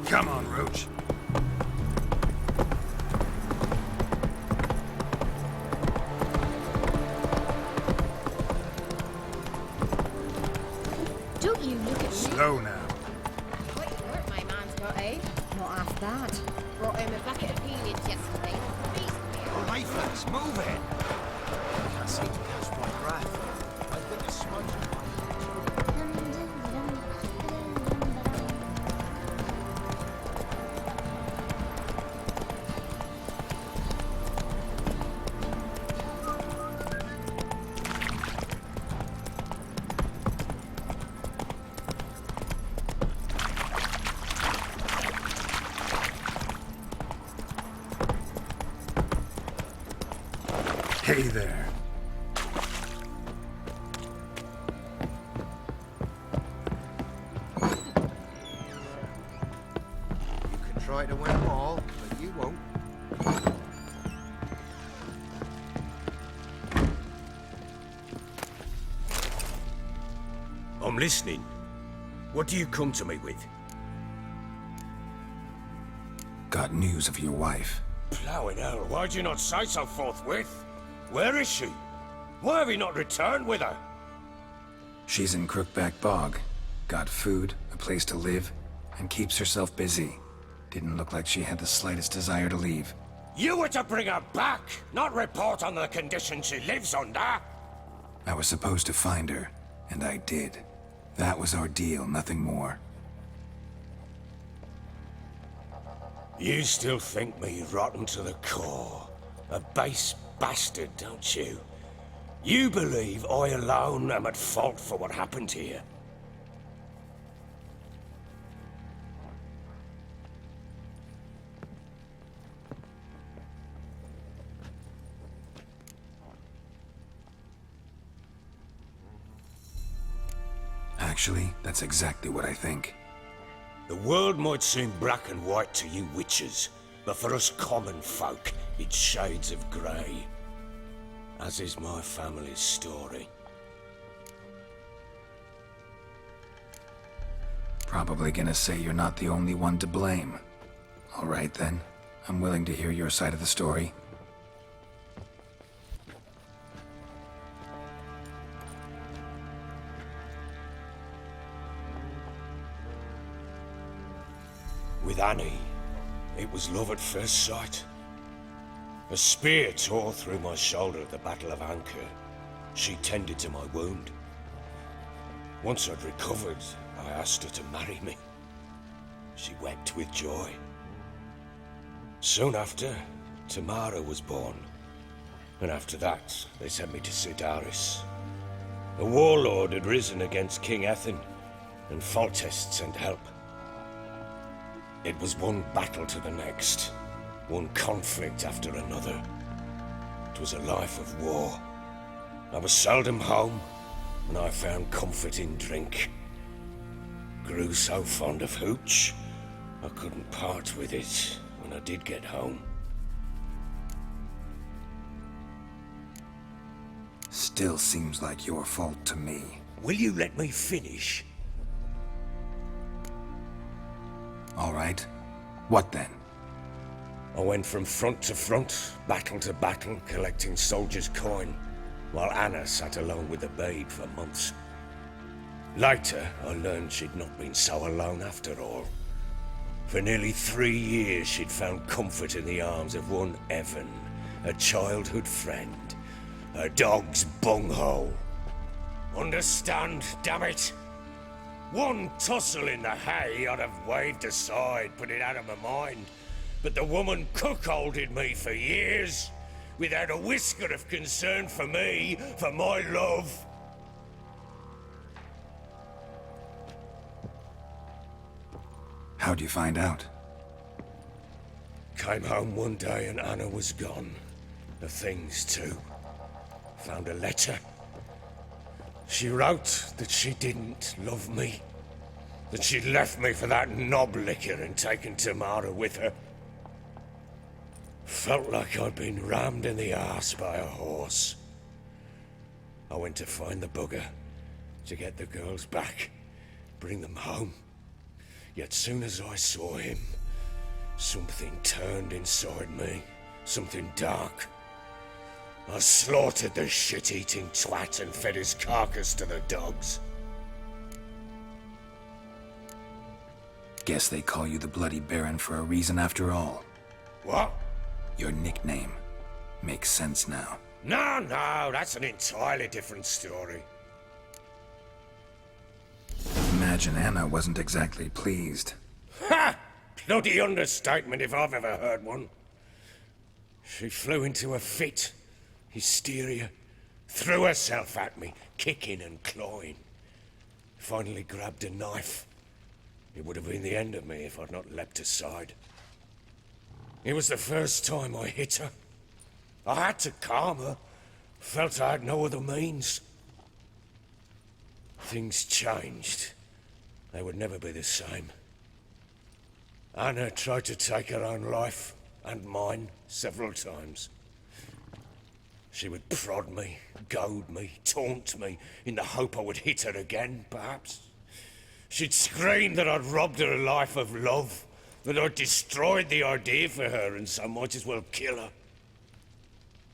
Come on, Roach. Don't you look at me. Slow now. What work my man's got, eh? Not half that. Brought him a bucket of peanuts yesterday. All right, fellas, move it. I can't seem to catch my breath. I think it's smoking. Hey there. You can try to win them all, but you won't. I'm listening. What do you come to me with? Got news of your wife. Plowing hell, why'd you not say so forthwith? Where is she? Why have you not returned with her? She's in Crookback Bog. Got food, a place to live, and keeps herself busy. Didn't look like she had the slightest desire to leave. You were to bring her back, not report on the conditions she lives under. I was supposed to find her, and I did. That was our deal, nothing more. You still think me rotten to the core. A base bastard, don't you? You believe I alone am at fault for what happened here. Actually, that's exactly what I think. The world might seem black and white to you witches, but for us common folk, it's shades of grey. As is my family's story. Probably gonna say you're not the only one to blame. All right then, I'm willing to hear your side of the story. With Annie, it was love at first sight. A spear tore through my shoulder at the Battle of Anchor. She tended to my wound. Once I'd recovered, I asked her to marry me. She wept with joy. Soon after, Tamara was born. And after that, they sent me to Sidaris. A warlord had risen against King Ethain, and Foltest sent help. It was one battle to the next, one conflict after another. It was a life of war. I was seldom home, and I found comfort in drink. Grew so fond of hooch, I couldn't part with it when I did get home. Still seems like your fault to me. Will you let me finish? All right. What then? I went from front to front, battle to battle, collecting soldiers' coin, while Anna sat alone with the babe for months. Later, I learned she'd not been so alone after all. For nearly 3 years, she'd found comfort in the arms of one Evan, a childhood friend, a dog's bunghole. Understand, damn it? One tussle in the hay I'd have waved aside, put it out of my mind. But the woman cuckolded me for years, without a whisker of concern for me, for my love. How'd you find out? Came home one day and Anna was gone. The things too. Found a letter. She wrote that she didn't love me. That she'd left me for that knob licker and taken Tamara with her. Felt like I'd been rammed in the arse by a horse. I went to find the bugger, to get the girls back, bring them home. Yet soon as I saw him, something turned inside me. Something dark. I slaughtered the shit-eating twat and fed his carcass to the dogs. Guess they call you the Bloody Baron for a reason after all. What? Your nickname. Makes sense now. No, that's an entirely different story. Imagine Anna wasn't exactly pleased. Ha! Bloody understatement if I've ever heard one. She flew into a fit. Hysteria. Threw herself at me, kicking and clawing. Finally grabbed a knife. It would have been the end of me if I'd not leapt aside. It was the first time I hit her. I had to calm her. Felt I had no other means. Things changed. They would never be the same. Anna tried to take her own life, and mine, several times. She would prod me, goad me, taunt me, in the hope I would hit her again, perhaps. She'd scream that I'd robbed her life of love, that I'd destroyed the idea for her and so might as well kill her.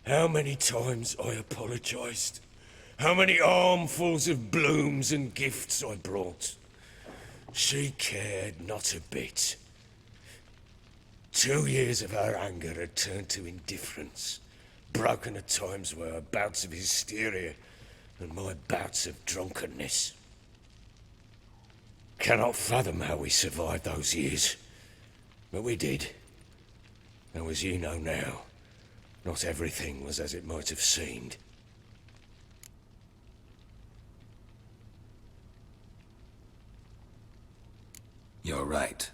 How many times I apologized. How many armfuls of blooms and gifts I brought. She cared not a bit. 2 years of her anger had turned to indifference, broken at times by her bouts of hysteria and my bouts of drunkenness. Cannot fathom how we survived those years, but we did. And as you know now, not everything was as it might have seemed. You're right.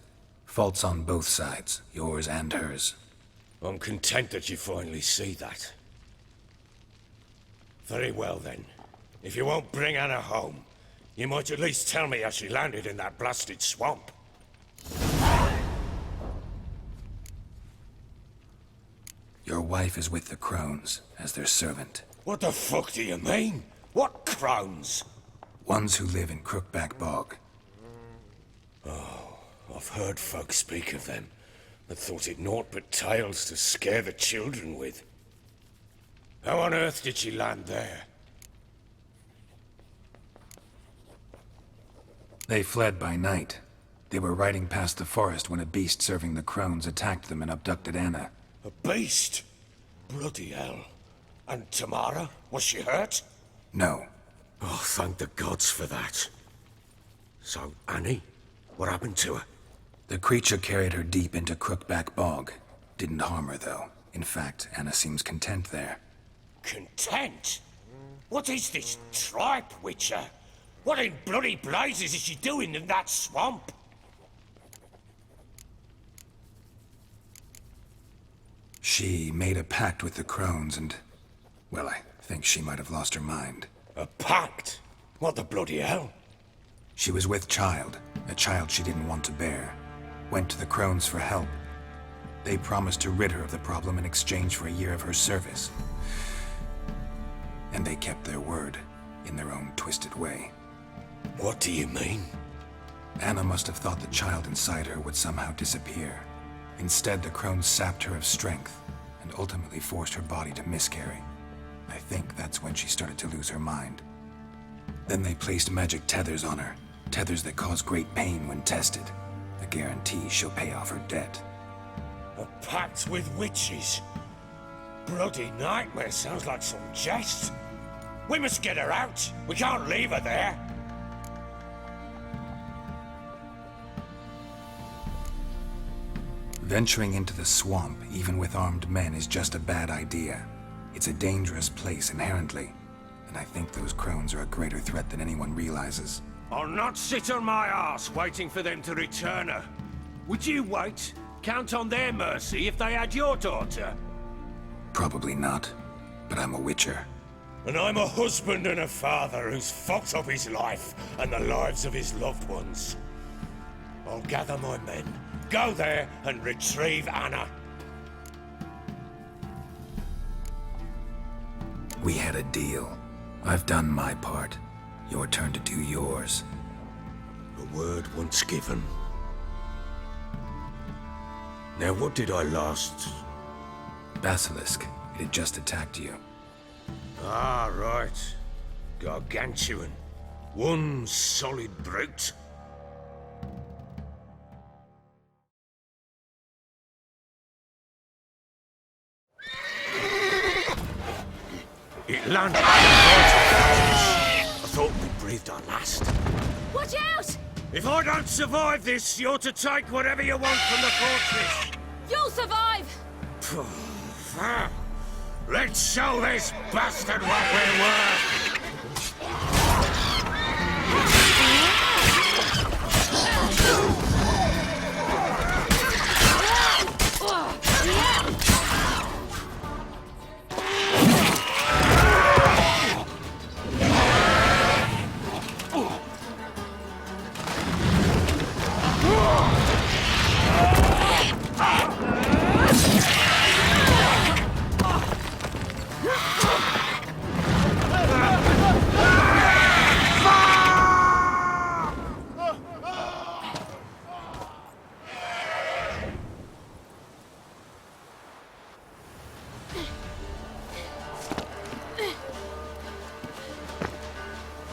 Faults on both sides, yours and hers. I'm content that you finally see that. Very well then. If you won't bring Anna home, you might at least tell me how she landed in that blasted swamp. Your wife is with the Crones, as their servant. What the fuck do you mean? What crones? Ones who live in Crookback Bog. I've heard folk speak of them, but thought it naught but tales to scare the children with. How on earth did she land there? They fled by night. They were riding past the forest when a beast serving the Crones attacked them and abducted Anna. A beast? Bloody hell. And Tamara? Was she hurt? No. Oh, thank the gods for that. So, Annie? What happened to her? The creature carried her deep into Crookback Bog. Didn't harm her, though. In fact, Anna seems content there. Content? What is this tripe, Witcher? What in bloody blazes is she doing in that swamp? She made a pact with the Crones and... well, I think she might have lost her mind. A pact? What the bloody hell? She was with child, a child she didn't want to bear. Went to the Crones for help. They promised to rid her of the problem in exchange for a year of her service. And they kept their word, in their own twisted way. What do you mean? Anna must have thought the child inside her would somehow disappear. Instead, the Crones sapped her of strength, and ultimately forced her body to miscarry. I think that's when she started to lose her mind. Then they placed magic tethers on her, tethers that cause great pain when tested. A guarantee she'll pay off her debt. A pact with witches? Bloody nightmare, sounds like some jest. We must get her out. We can't leave her there. Venturing into the swamp, even with armed men, is just a bad idea. It's a dangerous place inherently, and I think those Crones are a greater threat than anyone realizes. I'll not sit on my ass waiting for them to return her. Would you wait? Count on their mercy if they had your daughter? Probably not, but I'm a Witcher. And I'm a husband and a father who's fucked up his life and the lives of his loved ones. I'll gather my men, go there and retrieve Anna. We had a deal. I've done my part. Your turn to do yours. A word once given, Now, what did I last... Basilisk. It had just attacked you. Ah, right. Gargantuan. One solid brute. It landed right on the I thought we breathed our last. Watch out! If I don't survive this, you're to take whatever you want from the fortress. You'll survive! Let's show this bastard what we're worth!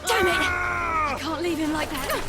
Damn it! I can't leave him like that.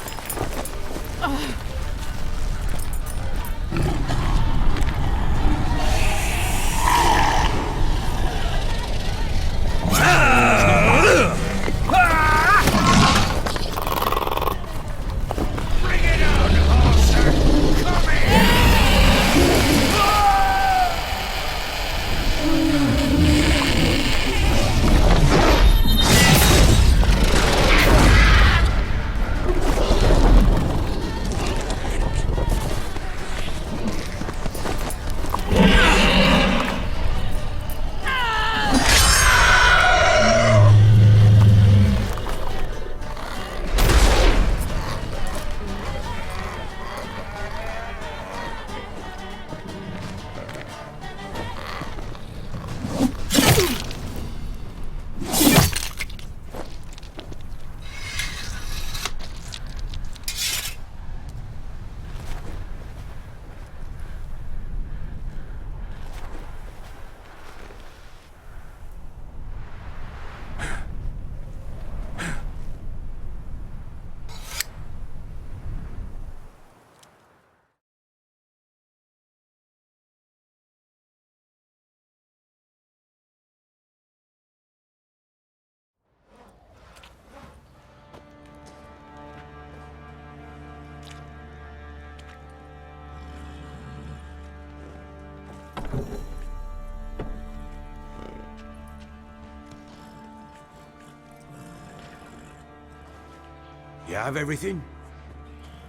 You have everything?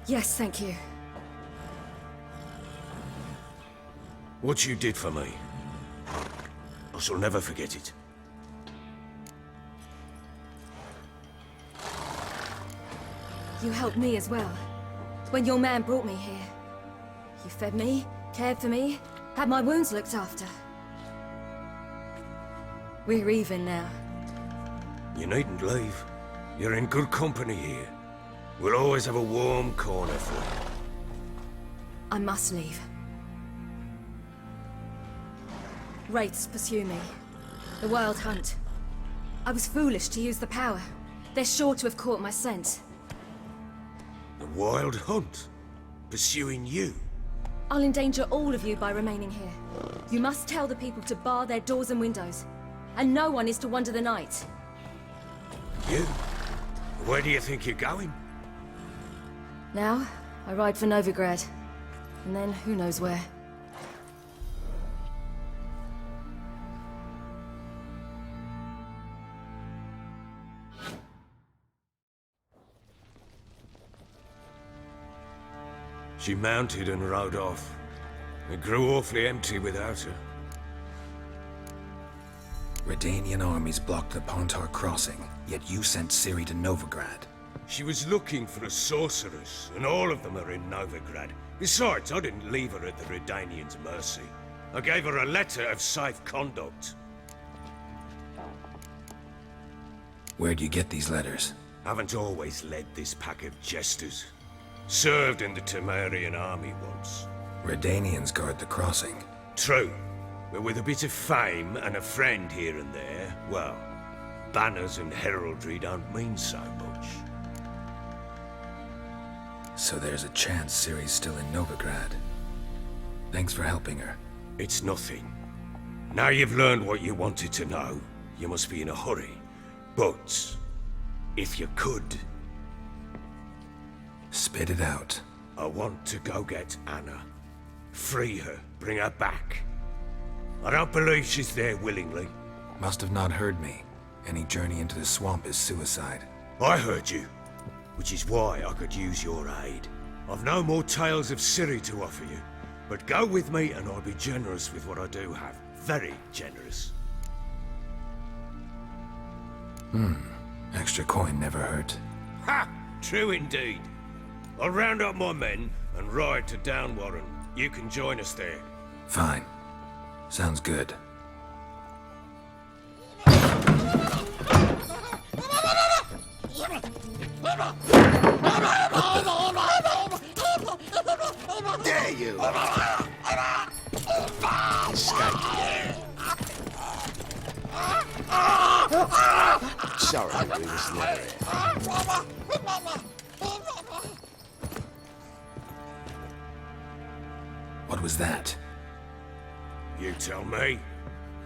Yes, thank you. What you did for me, I shall never forget it. You helped me as well. When your man brought me here. You fed me, cared for me, had my wounds looked after. We're even now. You needn't leave. You're in good company here. We'll always have a warm corner for you. I must leave. Wraiths pursue me. The Wild Hunt. I was foolish to use the power. They're sure to have caught my scent. The Wild Hunt? Pursuing you? I'll endanger all of you by remaining here. You must tell the people to bar their doors and windows. And no one is to wander the night. You? Where do you think you're going? Now, I ride for Novigrad. And then, who knows where. She mounted and rode off. It grew awfully empty without her. Redanian armies blocked the Pontar crossing, yet you sent Ciri to Novigrad. She was looking for a sorceress, and all of them are in Novigrad. Besides, I didn't leave her at the Redanians' mercy. I gave her a letter of safe conduct. Where'd you get these letters? Haven't always led this pack of jesters. Served in the Temerian army once. Redanians guard the crossing. True, but with a bit of fame and a friend here and there, well, banners and heraldry don't mean so much. So there's a chance Ciri's still in Novigrad. Thanks for helping her. It's nothing. Now you've learned what you wanted to know, you must be in a hurry. But, if you could, Spit it out. I want to go get Anna. Free her, bring her back. I don't believe she's there willingly. Must have not heard me. Any journey into the swamp is suicide. I heard you, which is why I could use your aid. I've no more tales of Ciri to offer you, but go with me and I'll be generous with what I do have. Very generous. Extra coin never hurt. Ha! True indeed. I'll round up my men and ride to Downwarren. You can join us there. Fine. Sounds good. There you are! Escape. Sorry, we was never here. What was that? You tell me.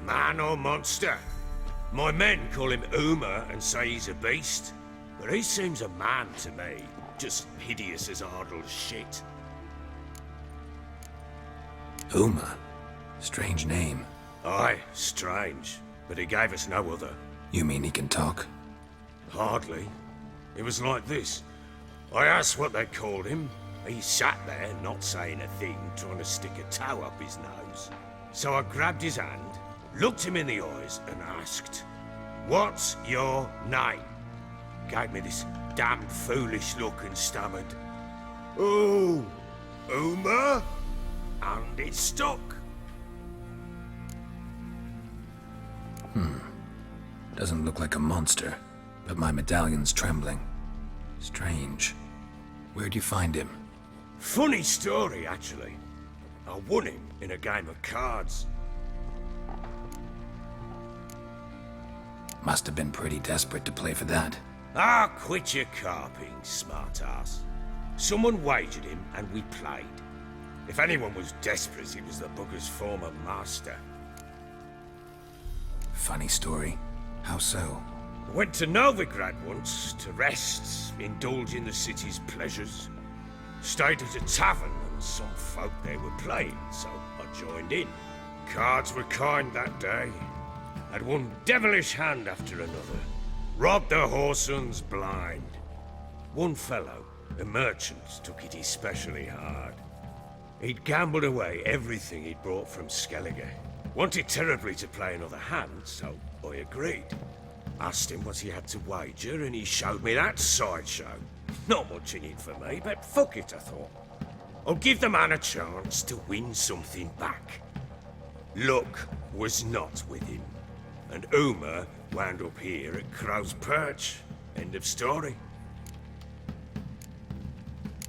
Man or monster? My men call him Uma and say he's a beast, but he seems a man to me. Just hideous as Ardle's shit. Uma? Strange name. Aye, strange, but he gave us no other. You mean he can talk? Hardly. It was like this. I asked what they called him. He sat there, not saying a thing, trying to stick a toe up his nose. So I grabbed his hand, looked him in the eyes, and asked, "What's your name?" Gave me this damned foolish look and stammered, "Oh, Uma?" And it stuck. Doesn't look like a monster, but my medallion's trembling. Strange. Where'd you find him? Funny story, actually. I won him in a game of cards. Must have been pretty desperate to play for that. Ah, quit your carping, smartass. Someone wagered him and we played. If anyone was desperate, it was the bugger's former master. Funny story. How so? I went to Novigrad once to rest, indulge in the city's pleasures. Stayed at a tavern and some folk there were playing, so I joined in. Cards were kind that day. Had one devilish hand after another. Robbed the whoresons blind. One fellow, a merchant, took it especially hard. He'd gambled away everything he'd brought from Skellige. Wanted terribly to play another hand, so I agreed. Asked him what he had to wager, and he showed me that sideshow. Not much in it for me, but fuck it, I thought. I'll give the man a chance to win something back. Luck was not with him, and Uma wound up here at Crow's Perch. End of story.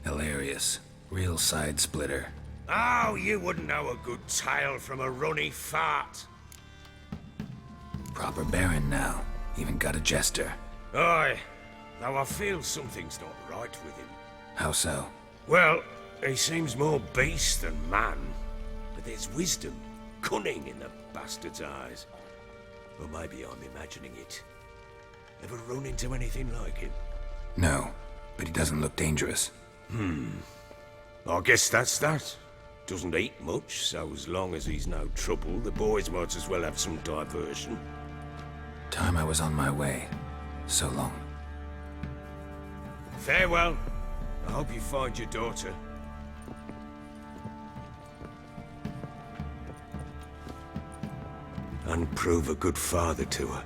Hilarious. Real side splitter. Oh, you wouldn't know a good tale from a runny fart. Proper baron now. Even got a jester. Aye, though I feel something's not right with him. How so? Well, he seems more beast than man, but there's wisdom, cunning in the bastard's eyes. Or maybe I'm imagining it. Ever run into anything like him? No, but he doesn't look dangerous. I guess that's that. Doesn't eat much, so as long as he's no trouble, the boys might as well have some diversion. Time I was on my way. So long. Farewell. I hope you find your daughter. And prove a good father to her.